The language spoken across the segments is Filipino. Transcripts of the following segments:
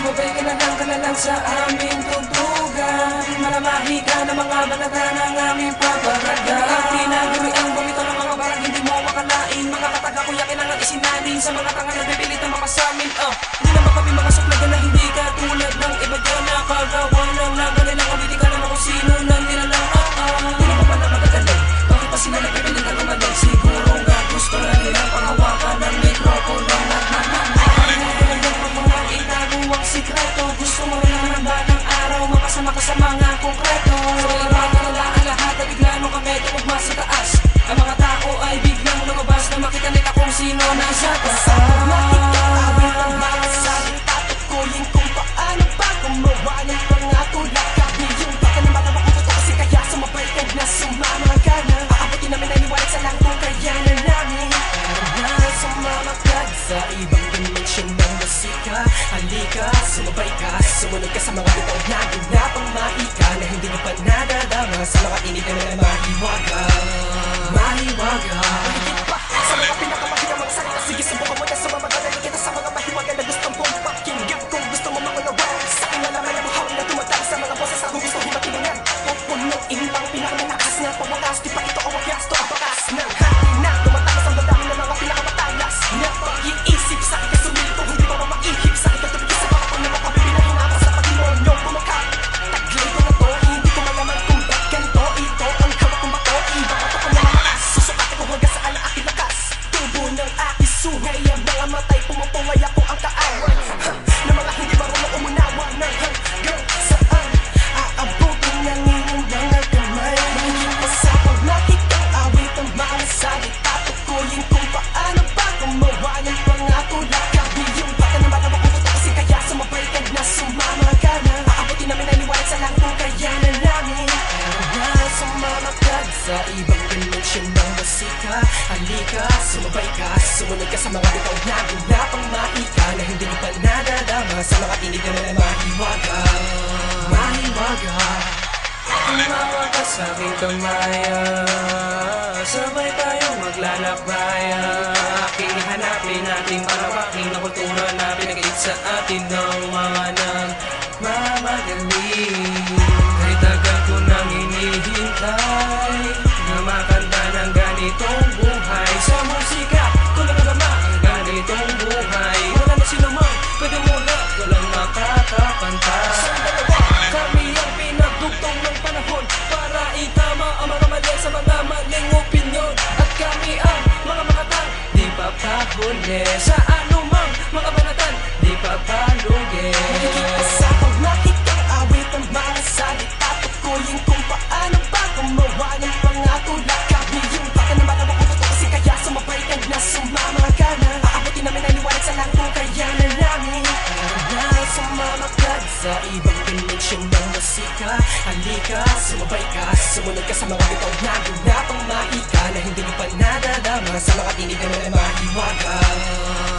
Sumabay ka na lang sa aming tugtugan. Malamahi ka ng mga balata ng aming pabaraga. Ang pinaguri ang bumito ng mga barang hindi mo makalain. Mga kataga ko yakin ang isinalin sa mga tanga na bibilit ng mga samin. Hindi naman kami mga suklagan na hindi ka tulad ng iba dyan. Nakagawa ng nagalilang ulitin ka naman kung sino nang nilalang. Hindi naman pala magagaling. Bakit pa sila nagpipilit ka gumaling? Siguro nga gusto na nilang panghawakan ng mikropono. Sikreto, gusto mo rin naman ba ng araw makasama ka sa mga konkreto? So ibaga nila ang lahat na bigla nung kami tumugma sa taas. Ang mga tao ay biglang lumabas na makita nila kung sino nasa taas. Makikawin ang mga saling tatukuyin kung paano ba gumawa ng mga tulad kami. Yung baka naman na makututo kasi kaya sumabay ka na sumama ka na. Aabutin namin ang liwanag sa lang kung kaya na namin. Pero na sumama ka sa ibang dimensyon ng musika. Halika, sumabay ka, sumunod ka sa mga bitaw na ginapang maika na hindi mo pa nadadama sa mga tinig na nila mahiwaga. Mahiwaga. Sa mga pinakamahirap mga salita, sige subukan mo na sumamadali kita sa mga mahiwaga na gustong kong pakinggan. Kung gusto mo makunawa, sa akin na naman ang buhaw na tumatang sa mga boses ako gusto himakilingan. Pupunuin pang pinakamalakas na pagwakas, di pa ito o wagas, to ang bakas ng hangin na tumatakas ang bandami ng mga pinakamatalas na pag-iisip sa akin kasumili kung hindi pa mamaihip sa akin katulad sa mga pang nakabibili na hinapa sa pag-imonyo kumakap. Taglay ko na to, hindi ko malaman kung ba't ganito. Ito ang hawak kong bato, iba ka pa na malakas. Susukatin ko hanggang sa aking lakas. Tubo ng aking sungay, ang mga matay pumupungay ako ang kaaway na mga hindi marunong umunawa ng hanggang saan aabutin ng inyong mga kamay. Mahigit pa sa paglakit ang awit ang mga salita, tukuyin kung paano ba gumawa ng mga tulad kami. Yung baka naman ang makututo kasi kaya sumabay ka na sumama ka na. Aabutin namin ang liwanag sa lang kung kaya na namin. Pero na sumama ka sa ibang dimensyon ng musika. Halika, sumabay ka, sumunod ka sa mga bitaw na ginapang maika na hindi mo pa nadadama sa mga tinig na nila mahiwaga. Mahiwaga. Tumawa ka sa aking kamaya, sabay tayong maglalakbaya. Aking hanapin natin parawaking na kultura na pinag-iit sa atin ng mga nagmamagaling. Kahit tagal ko nang hinihintay na makanta ng ganitong buhay. Sa musika ko nagagama ang ganitong buhay. Wala na sino man, pwede mo na, walang makakapantay. Sa dalawa, kami ang pinagdugtong ng panahon para itama ang mga mali sa mga maling opinyon. At kami ang mga makatang di papahuli sa anumang mga banatan, di papalugi. Mahigit sa paglakit ang awit ang mga salita, tukuyin kung paano ba gumawa ng mga tulad kami. Yung baka naman ang makututo kasi kaya sumabay ka na sumama ka na. Aabutin namin ang liwanag sa lang kung kaya na namin. Pero na sumama ka sa ibang dimensyon ng musika. Halika, sumabay ka, sumunod ka sa mga bitaw na ginapang maika na hindi mo pa nadadama sa mga tinig na nila mahiwaga.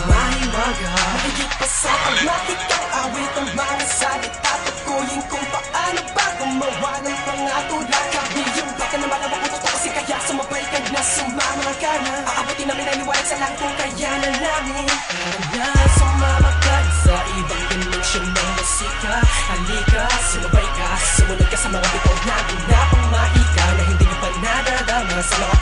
Mahiwaga. Mahigit pa sa paglakit ang awit ang mga salita, tukuyin kung paano ba gumawa ng mga tulad kami. Yung baka naman ang makututo kasi kaya sumabay ka na sumama ka na. Aabutin namin ang liwanag sa lang kung kaya na namin. Pero na sumama ka sa ibang dimensyon ng musika. Halika, sumabay ka, sumunod ka sa mga bitaw na ginapang maika na hindi mo pa nadadama sa mga